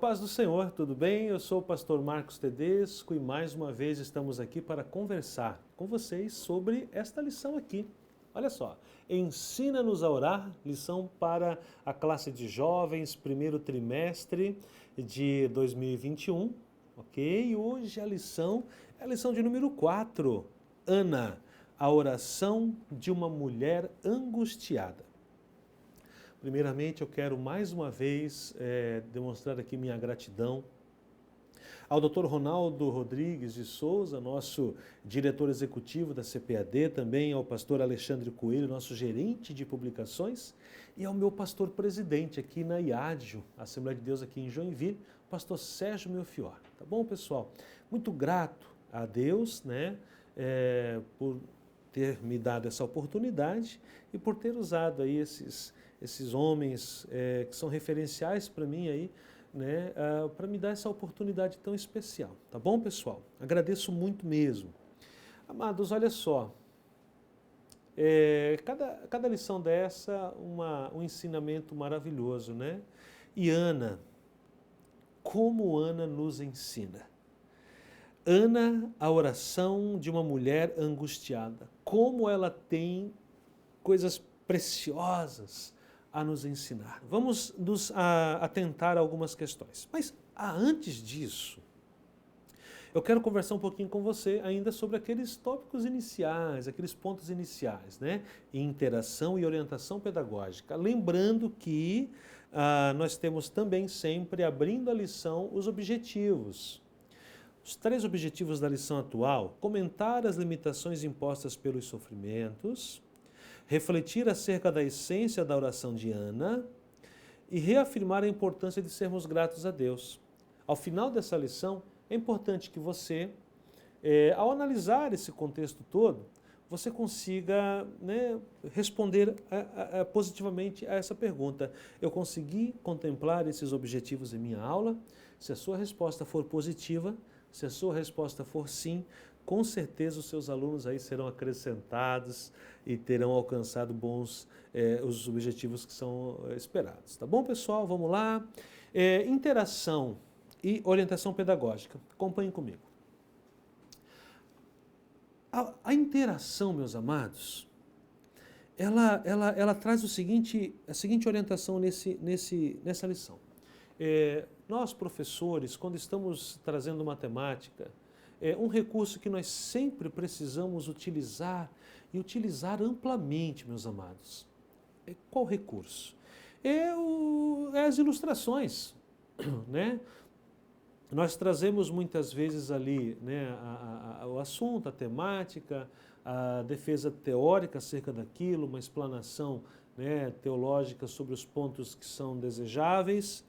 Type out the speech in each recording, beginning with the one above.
paz do Senhor, tudo bem? Eu sou o pastor Marcos Tedesco e mais uma vez estamos aqui para conversar com vocês sobre esta lição aqui. Olha só, ensina-nos a orar, lição para a classe de jovens, primeiro trimestre de 2021, ok? E hoje a lição é a lição de número 4, Ana, a oração de uma mulher angustiada. Primeiramente, eu quero mais uma vez demonstrar aqui minha gratidão ao Dr. Ronaldo Rodrigues de Souza, nosso diretor executivo da CPAD, também ao pastor Alexandre Coelho, nosso gerente de publicações, e ao meu pastor presidente aqui na IADJO, Assembleia de Deus aqui em Joinville, pastor Sérgio Melfior. Tá bom, pessoal? Muito grato a Deus, né, por ter me dado essa oportunidade e por ter usado aí esses homens que são referenciais para mim aí, né, para me dar essa oportunidade tão especial. Tá bom, pessoal? Agradeço muito mesmo. Amados, olha só, cada lição dessa, um ensinamento maravilhoso, né? E Ana, como Ana nos ensina? Ana, a oração de uma mulher angustiada. Como ela tem coisas preciosas a nos ensinar. Vamos nos atentar a algumas questões. Mas antes disso, eu quero conversar um pouquinho com você ainda sobre aqueles tópicos iniciais, aqueles pontos iniciais, né? Interação e orientação pedagógica. Lembrando que nós temos também sempre, abrindo a lição, os objetivos. Os 3 objetivos da lição atual: comentar as limitações impostas pelos sofrimentos, refletir acerca da essência da oração de Ana e reafirmar a importância de sermos gratos a Deus. Ao final dessa lição, é importante que você, ao analisar esse contexto todo, você consiga, né, responder positivamente a essa pergunta. Eu consegui contemplar esses objetivos em minha aula? Se a sua resposta for positiva, se a sua resposta for sim, com certeza os seus alunos aí serão acrescentados e terão alcançado os objetivos que são esperados. Tá bom, pessoal? Vamos lá. Interação e orientação pedagógica. Acompanhem comigo. A interação, meus amados, ela traz a seguinte orientação nessa lição. Nós, professores, quando estamos trazendo matemática, um recurso que nós sempre precisamos utilizar e utilizar amplamente, meus amados. Qual recurso? As ilustrações, né? Nós trazemos muitas vezes ali, né, o assunto, a temática, a defesa teórica acerca daquilo, uma explanação, né, teológica sobre os pontos que são desejáveis,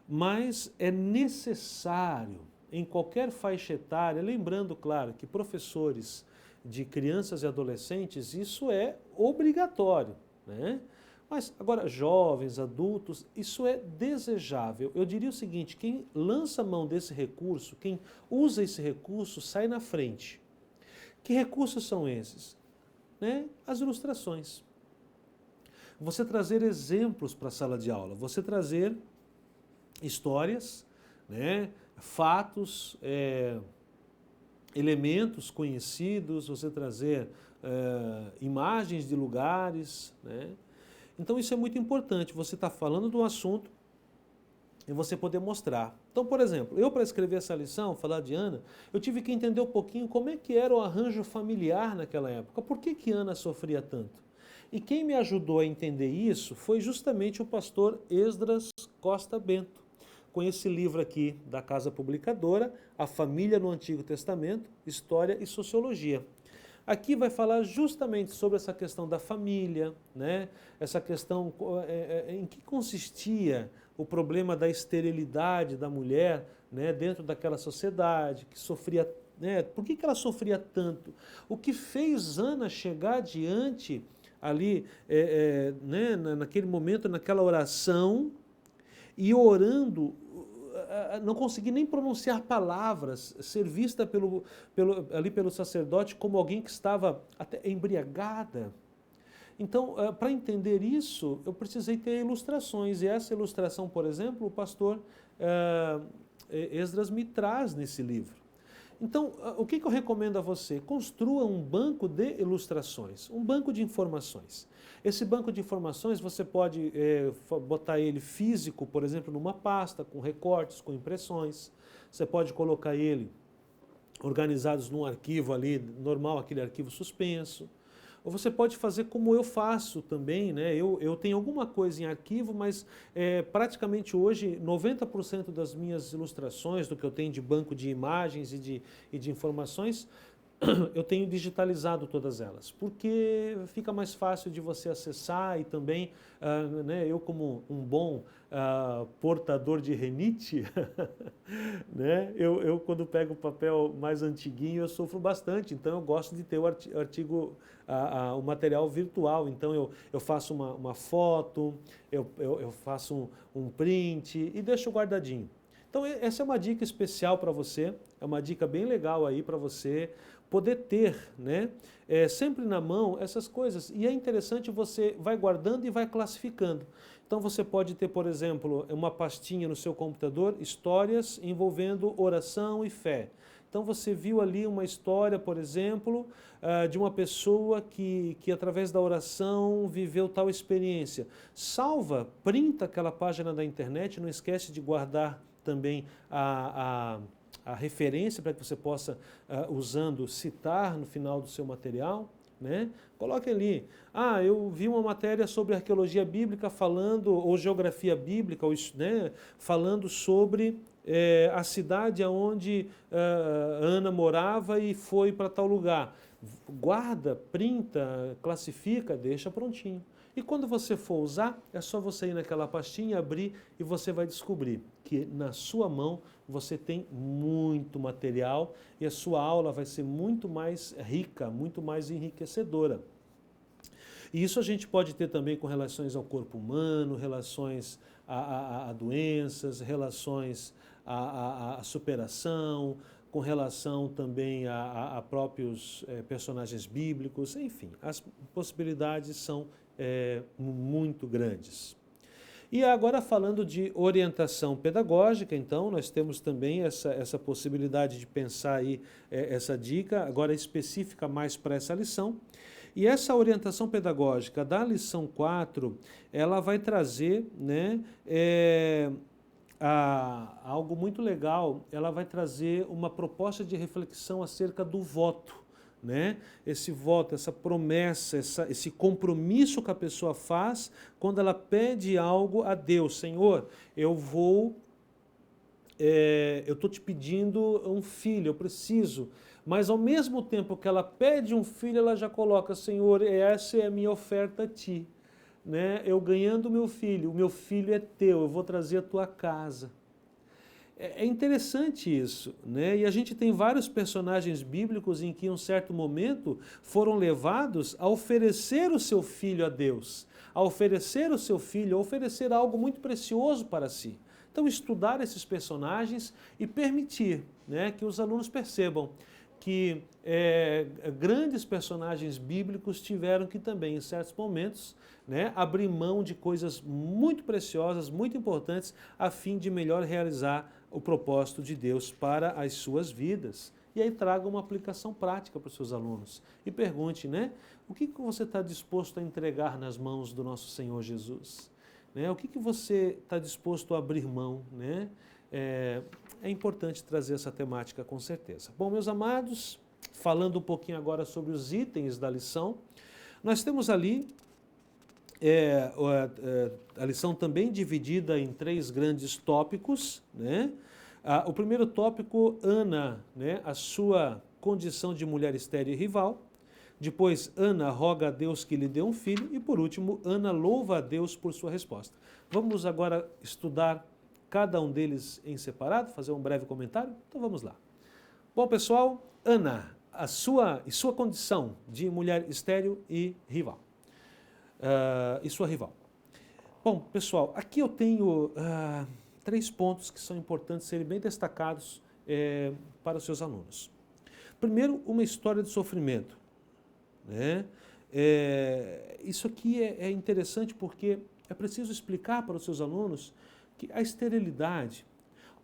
mas é necessário, em qualquer faixa etária, lembrando, claro, que professores de crianças e adolescentes, isso é obrigatório, né? Mas agora, jovens, adultos, isso é desejável. Eu diria o seguinte: quem lança mão desse recurso, quem usa esse recurso, sai na frente. Que recursos são esses? Né? As ilustrações. Você trazer exemplos para a sala de aula, você trazer histórias, né? Fatos, elementos conhecidos, você trazer imagens de lugares, né? Então isso é muito importante, você está falando de um assunto e você poder mostrar. Então, por exemplo, eu para escrever essa lição, falar de Ana, eu tive que entender um pouquinho como é que era o arranjo familiar naquela época, por que Ana sofria tanto. E quem me ajudou a entender isso foi justamente o pastor Esdras Costa Bento, com esse livro aqui da Casa Publicadora, A Família no Antigo Testamento, História e Sociologia. Aqui vai falar justamente sobre essa questão da família, né? Essa questão em que consistia o problema da esterilidade da mulher, né, dentro daquela sociedade que sofria, né? Por que ela sofria tanto? O que fez Ana chegar diante ali, né, naquele momento, naquela oração, e orando, não consegui nem pronunciar palavras, ser vista ali pelo sacerdote como alguém que estava até embriagada. Então, para entender isso, eu precisei ter ilustrações, e essa ilustração, por exemplo, o pastor Esdras me traz nesse livro. Então, o que eu recomendo a você? Construa um banco de ilustrações, um banco de informações. Esse banco de informações você pode botar ele físico, por exemplo, numa pasta, com recortes, com impressões. Você pode colocar ele organizados num arquivo ali, normal, aquele arquivo suspenso. Ou você pode fazer como eu faço também, né? Eu tenho alguma coisa em arquivo, mas praticamente hoje 90% das minhas ilustrações, do que eu tenho de banco de imagens e de informações, eu tenho digitalizado todas elas, porque fica mais fácil de você acessar e também, né, eu como um bom portador de renite, né, eu quando pego o papel mais antiguinho eu sofro bastante, então eu gosto de ter o artigo, o material virtual, então eu faço uma foto, eu faço um print e deixo guardadinho. Então essa é uma dica especial para você, é uma dica bem legal aí para você poder ter, né, sempre na mão essas coisas. E é interessante, você vai guardando e vai classificando. Então você pode ter, por exemplo, uma pastinha no seu computador, histórias envolvendo oração e fé. Então você viu ali uma história, por exemplo, de uma pessoa que através da oração viveu tal experiência. Salva, printa aquela página da internet, não esquece de guardar também a referência para que você possa, usando, citar no final do seu material, né? Coloque ali, eu vi uma matéria sobre arqueologia bíblica falando, ou geografia bíblica, ou, né, falando sobre a cidade onde Ana morava e foi para tal lugar. Guarda, printa, classifica, deixa prontinho. E quando você for usar, é só você ir naquela pastinha, abrir e você vai descobrir que na sua mão você tem muito material e a sua aula vai ser muito mais rica, muito mais enriquecedora. E isso a gente pode ter também com relações ao corpo humano, relações a doenças, relações à superação, com relação também a próprios personagens bíblicos, enfim, as possibilidades são muito grandes. E agora falando de orientação pedagógica, então nós temos também essa possibilidade de pensar aí essa dica, agora específica mais para essa lição. E essa orientação pedagógica da lição 4, ela vai trazer, né, algo muito legal, ela vai trazer uma proposta de reflexão acerca do voto. Né? Esse voto, essa promessa, esse compromisso que a pessoa faz quando ela pede algo a Deus. Senhor, eu estou te pedindo um filho, eu preciso. Mas ao mesmo tempo que ela pede um filho, ela já coloca, Senhor, essa é a minha oferta a ti. Né? Eu ganhando o meu filho é teu, eu vou trazer a tua casa. É interessante isso, né? E a gente tem vários personagens bíblicos em que, em um certo momento, foram levados a oferecer o seu filho a Deus, a oferecer o seu filho, a oferecer algo muito precioso para si. Então, estudar esses personagens e permitir, né, que os alunos percebam que grandes personagens bíblicos tiveram que também, em certos momentos, né, abrir mão de coisas muito preciosas, muito importantes, a fim de melhor realizar o propósito de Deus para as suas vidas. E aí traga uma aplicação prática para os seus alunos. E pergunte, né, o que você está disposto a entregar nas mãos do nosso Senhor Jesus? Né? O que você está disposto a abrir mão? Né? É importante trazer essa temática com certeza. Bom, meus amados, falando um pouquinho agora sobre os itens da lição, nós temos ali a lição também dividida em 3 grandes tópicos, né? O primeiro tópico, Ana, né, a sua condição de mulher estéril e rival. Depois, Ana roga a Deus que lhe dê um filho. E por último, Ana louva a Deus por sua resposta. Vamos agora estudar cada um deles em separado, fazer um breve comentário? Então vamos lá. Bom, pessoal, Ana, a sua condição de mulher estéril e rival. E sua rival. Bom, pessoal, aqui eu tenho 3 pontos que são importantes serem bem destacados para os seus alunos. Primeiro, uma história de sofrimento. Né? Isso aqui é interessante porque é preciso explicar para os seus alunos que a esterilidade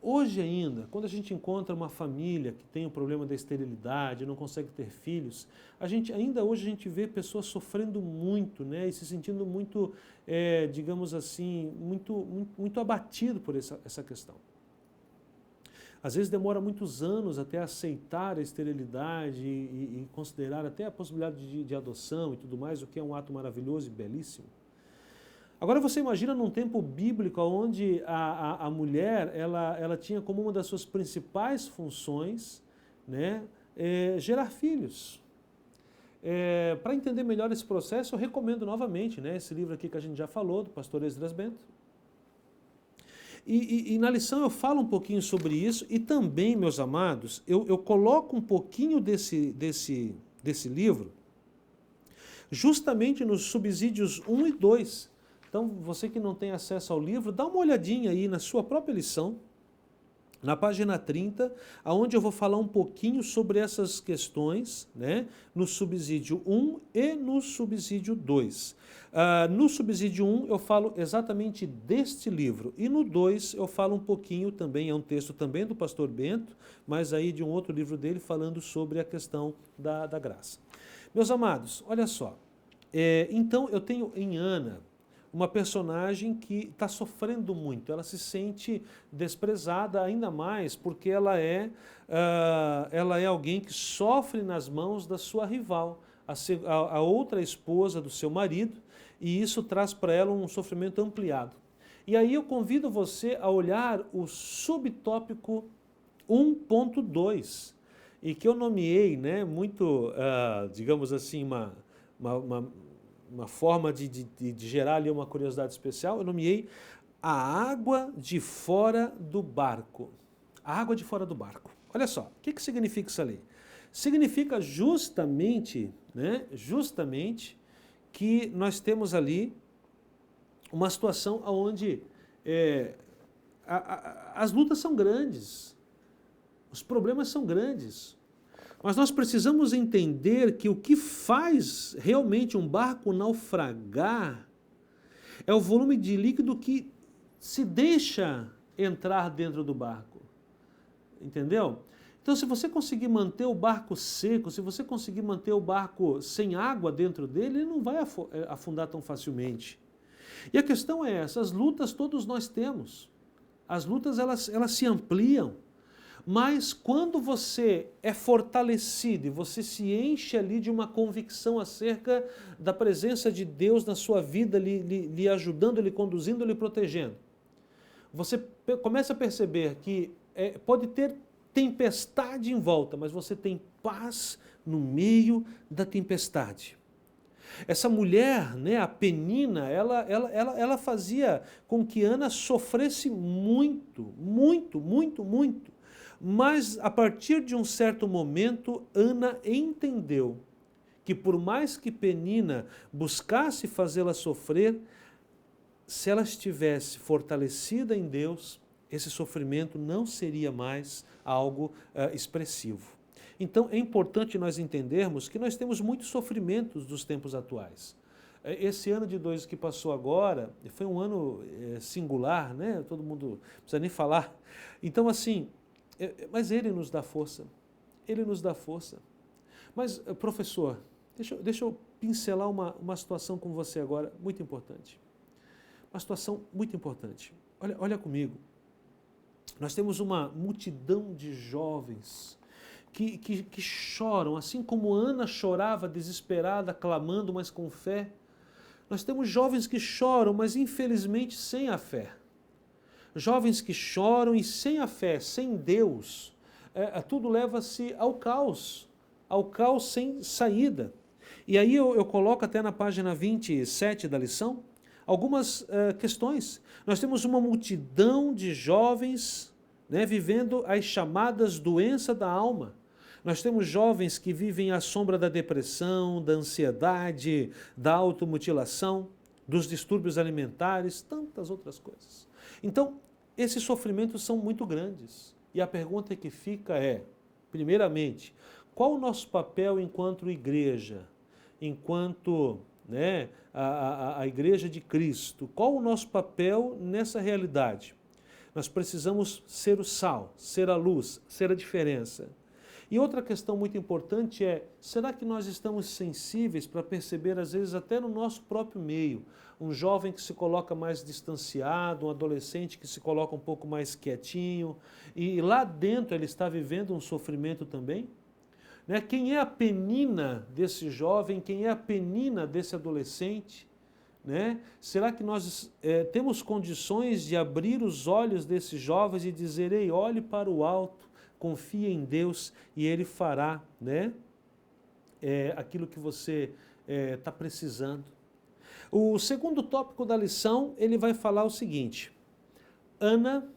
Hoje ainda, quando a gente encontra uma família que tem o problema da esterilidade, não consegue ter filhos, ainda hoje a gente vê pessoas sofrendo muito, né, e se sentindo muito, digamos assim, muito abatido por essa questão. Às vezes demora muitos anos até aceitar a esterilidade e considerar até a possibilidade de adoção e tudo mais, o que é um ato maravilhoso e belíssimo. Agora você imagina num tempo bíblico onde a mulher ela tinha como uma das suas principais funções, né, gerar filhos. Para entender melhor esse processo, eu recomendo novamente, né, esse livro aqui que a gente já falou, do pastor Esdras Bento. E na lição eu falo um pouquinho sobre isso e também, meus amados, eu coloco um pouquinho desse livro justamente nos subsídios 1 e 2. Então, você que não tem acesso ao livro, dá uma olhadinha aí na sua própria lição, na página 30, onde eu vou falar um pouquinho sobre essas questões, né, no subsídio 1 e no subsídio 2. No subsídio 1 eu falo exatamente deste livro, e no 2 eu falo um pouquinho também, é um texto também do pastor Bento, mas aí de um outro livro dele falando sobre a questão da graça. Meus amados, olha só, então eu tenho em Ana uma personagem que está sofrendo muito, ela se sente desprezada ainda mais porque ela é alguém que sofre nas mãos da sua rival, a outra esposa do seu marido, e isso traz para ela um sofrimento ampliado. E aí eu convido você a olhar o subtópico 1.2, e que eu nomeei, né, muito, digamos assim, uma forma de gerar ali uma curiosidade especial, eu nomeei a água de fora do barco. A água de fora do barco. Olha só, o que significa isso ali? Significa justamente, né, que nós temos ali uma situação onde as lutas são grandes, os problemas são grandes. Mas nós precisamos entender que o que faz realmente um barco naufragar é o volume de líquido que se deixa entrar dentro do barco. Entendeu? Então, se você conseguir manter o barco seco, se você conseguir manter o barco sem água dentro dele, ele não vai afundar tão facilmente. E a questão é essa, as lutas todos nós temos. As lutas, elas se ampliam. Mas quando você é fortalecido e você se enche ali de uma convicção acerca da presença de Deus na sua vida, lhe ajudando, lhe conduzindo, lhe protegendo, você começa a perceber que pode ter tempestade em volta, mas você tem paz no meio da tempestade. Essa mulher, né, a Penina, ela fazia com que Ana sofresse muito, muito, muito, muito. Mas, a partir de um certo momento, Ana entendeu que por mais que Penina buscasse fazê-la sofrer, se ela estivesse fortalecida em Deus, esse sofrimento não seria mais algo expressivo. Então, é importante nós entendermos que nós temos muitos sofrimentos dos tempos atuais. Esse ano de 2022 que passou agora, foi um ano singular, né? Todo mundo não precisa nem falar. Então, assim, mas Ele nos dá força. Ele nos dá força. Mas, professor, deixa eu pincelar uma situação com você agora, muito importante. Uma situação muito importante. Olha comigo. Nós temos uma multidão de jovens que choram, assim como Ana chorava desesperada, clamando, mas com fé. Nós temos jovens que choram, mas infelizmente sem a fé. Jovens que choram e sem a fé, sem Deus, tudo leva-se ao caos sem saída. E aí eu coloco até na página 27 da lição algumas questões. Nós temos uma multidão de jovens, né, vivendo as chamadas doenças da alma. Nós temos jovens que vivem à sombra da depressão, da ansiedade, da automutilação, dos distúrbios alimentares, tantas outras coisas. Então, esses sofrimentos são muito grandes. E a pergunta que fica é, primeiramente, qual o nosso papel enquanto igreja, enquanto, né, a igreja de Cristo? Qual o nosso papel nessa realidade? Nós precisamos ser o sal, ser a luz, ser a diferença. E outra questão muito importante é, será que nós estamos sensíveis para perceber, às vezes, até no nosso próprio meio, um jovem que se coloca mais distanciado, um adolescente que se coloca um pouco mais quietinho, e lá dentro ele está vivendo um sofrimento também? Né? Quem é a penina desse jovem, quem é a penina desse adolescente? Né? Será que nós temos condições de abrir os olhos desses jovens e dizer, ei, olhe para o alto, confie em Deus e Ele fará, né, aquilo que você está precisando. O segundo tópico da lição, ele vai falar o seguinte: Ana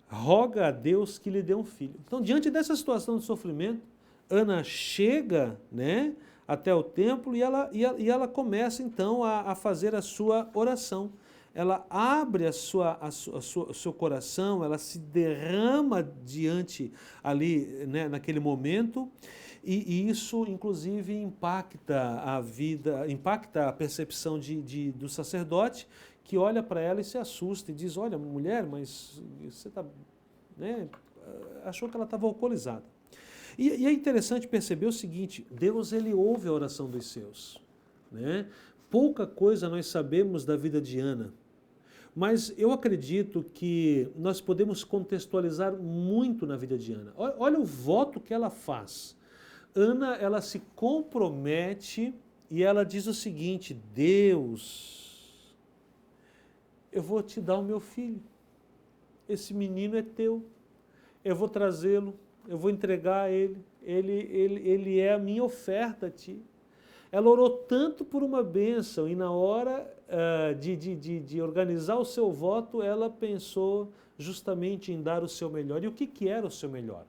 roga a Deus que lhe dê um filho. Então, diante dessa situação de sofrimento, Ana chega, né, até o templo e ela começa então a fazer a sua oração. Ela abre o seu coração, ela se derrama diante ali, né, naquele momento, e isso inclusive impacta a vida, impacta a percepção do sacerdote, que olha para ela e se assusta e diz, olha, mulher, mas você está, né, achou que ela estava alcoolizada. E é interessante perceber o seguinte, Deus ele ouve a oração dos seus, né? Pouca coisa nós sabemos da vida de Ana, mas eu acredito que nós podemos contextualizar muito na vida de Ana. Olha o voto que ela faz. Ana, ela se compromete e ela diz o seguinte, Deus, eu vou te dar o meu filho, esse menino é teu, eu vou trazê-lo, eu vou entregar a ele é a minha oferta a ti. Ela orou tanto por uma bênção e na hora de organizar o seu voto, ela pensou justamente em dar o seu melhor. E o que era o seu melhor?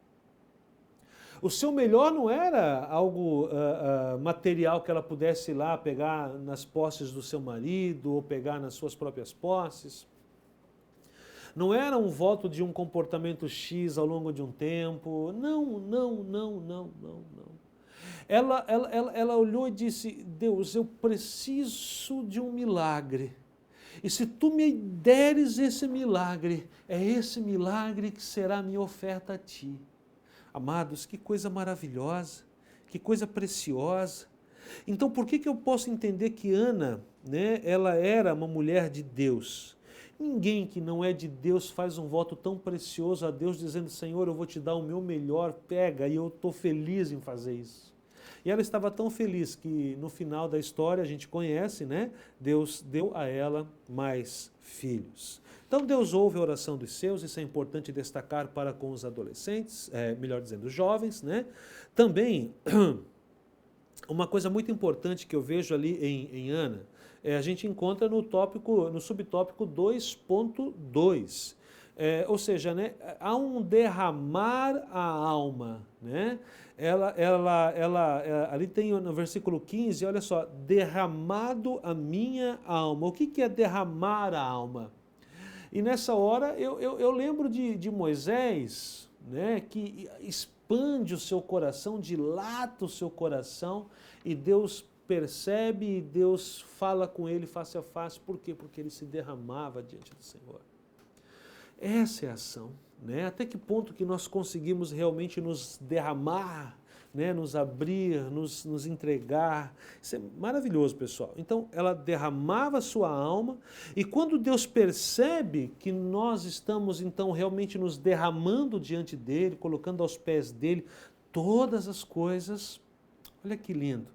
O seu melhor não era algo material que ela pudesse ir lá pegar nas posses do seu marido ou pegar nas suas próprias posses. Não era um voto de um comportamento X ao longo de um tempo. Não. Ela olhou e disse, Deus, eu preciso de um milagre. E se tu me deres esse milagre, é esse milagre que será a minha oferta a ti. Amados, que coisa maravilhosa, que coisa preciosa. Então, por que eu posso entender que Ana, né, ela era uma mulher de Deus? Ninguém que não é de Deus faz um voto tão precioso a Deus, dizendo, Senhor, eu vou te dar o meu melhor, pega, e eu estou feliz em fazer isso. E ela estava tão feliz que no final da história, a gente conhece, né? Deus deu a ela mais filhos. Então Deus ouve a oração dos seus, isso é importante destacar para com os adolescentes, melhor dizendo, os jovens, né? Também, uma coisa muito importante que eu vejo ali em Ana, a gente encontra no subtópico 2.2. Ou seja, né, há um derramar a alma, né? Ali tem no versículo 15, olha só, derramado a minha alma. O que é derramar a alma? E nessa hora eu lembro de Moisés, né, que expande o seu coração, dilata o seu coração, e Deus percebe e Deus fala com ele face a face. Por quê? Porque ele se derramava diante do Senhor. Essa é a ação, né? Até que ponto que nós conseguimos realmente nos derramar, né? Nos abrir, nos entregar. Isso é maravilhoso, pessoal. Então, ela derramava a sua alma, e quando Deus percebe que nós estamos, então, realmente nos derramando diante dele, colocando aos pés dele todas as coisas, olha que lindo,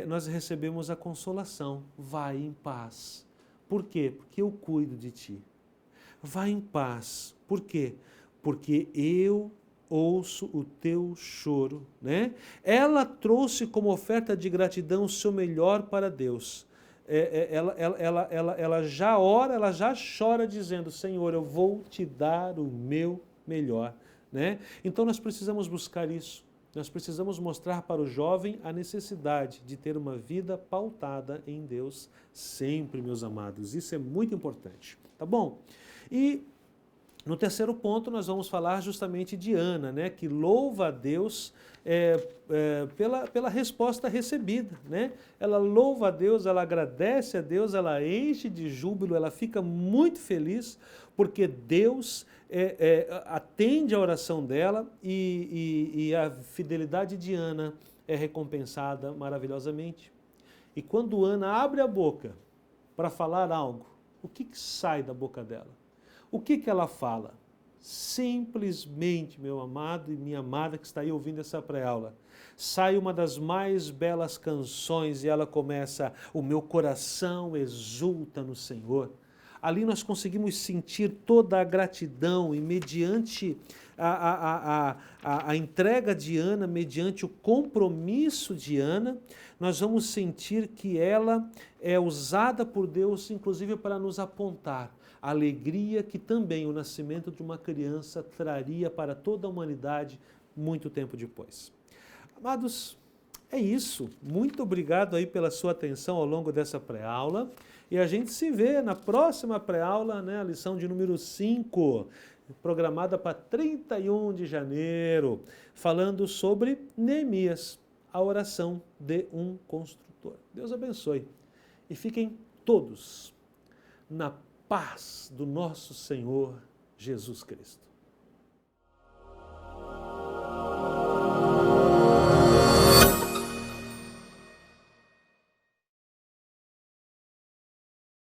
nós recebemos a consolação, vai em paz. Por quê? Porque eu cuido de ti. Vai em paz. Por quê? Porque eu ouço o teu choro, né? Ela trouxe como oferta de gratidão o seu melhor para Deus. Ela já ora, ela já chora dizendo, Senhor, eu vou te dar o meu melhor, né? Então nós precisamos buscar isso. Nós precisamos mostrar para o jovem a necessidade de ter uma vida pautada em Deus sempre, meus amados. Isso é muito importante, tá bom? E No terceiro ponto, nós vamos falar justamente de Ana, né, que louva a Deus pela resposta recebida. Né? Ela louva a Deus, ela agradece a Deus, ela enche de júbilo, ela fica muito feliz, porque Deus atende a oração dela e a fidelidade de Ana é recompensada maravilhosamente. E quando Ana abre a boca para falar algo, o que sai da boca dela? O que ela fala? Simplesmente, meu amado e minha amada que está aí ouvindo essa pré-aula, sai uma das mais belas canções e ela começa: o meu coração exulta no Senhor. Ali nós conseguimos sentir toda a gratidão e mediante a entrega de Ana, mediante o compromisso de Ana, nós vamos sentir que ela é usada por Deus, inclusive para nos apontar a alegria que também o nascimento de uma criança traria para toda a humanidade muito tempo depois. Amados, é isso. Muito obrigado aí pela sua atenção ao longo dessa pré-aula. E a gente se vê na próxima pré-aula, né, a lição de número 5, programada para 31 de janeiro, falando sobre Neemias, a oração de um construtor. Deus abençoe. E fiquem todos na paz do nosso Senhor Jesus Cristo.